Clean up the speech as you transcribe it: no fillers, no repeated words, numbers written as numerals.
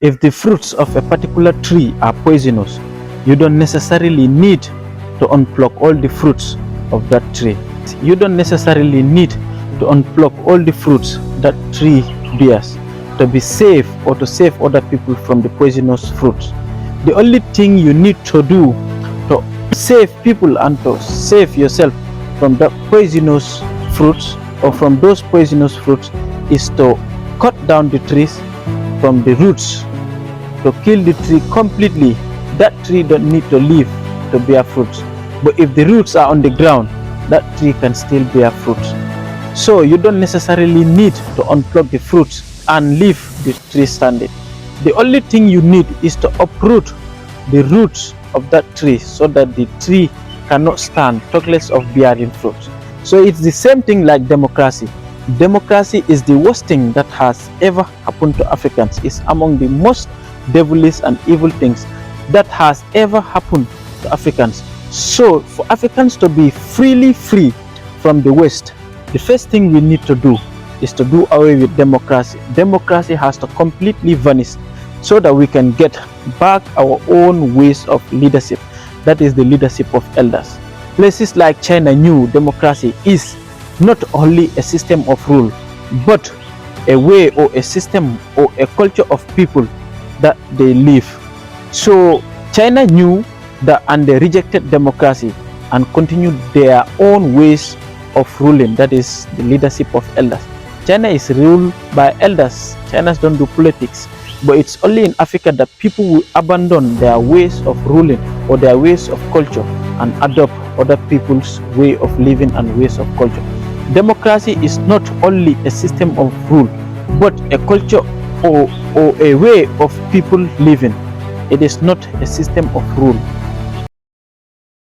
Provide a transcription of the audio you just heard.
If the fruits of a particular tree are poisonous, you don't necessarily need to unplug all the fruits of that tree. You don't necessarily need to unplug all the fruits that tree bears to be safe or to save other people from the poisonous fruits. The only thing you need to do to save people and to save yourself from the poisonous fruits or from those poisonous fruits is to cut down the trees from the roots, to kill the tree completely. That tree don't need to live to bear fruits. But if the roots are on the ground, that tree can still bear fruits. So you don't necessarily need to unplug the fruits and leave the tree standing. The only thing you need is to uproot the roots of that tree so that the tree cannot stand, talk less of bearing fruits. So it's the same thing like democracy. Democracy is the worst thing that has ever happened to Africans. It's among the most devilish and evil things that has ever happened to Africans. So for Africans to be freely free from the West, the first thing we need to do is to do away with democracy. Democracy has to completely vanish so that we can get back our own ways of leadership. That is the leadership of elders. Places like China knew democracy is not only a system of rule, but a way or a system or a culture of people that they live. So China knew that, and they rejected democracy and continued their own ways of ruling. That is the leadership of elders. China is ruled by elders. China don't do politics. But it's only in Africa that people will abandon their ways of ruling or their ways of culture and adopt other people's way of living and ways of culture. Democracy is not only a system of rule, but a culture or a way of people living. It is not a system of rule.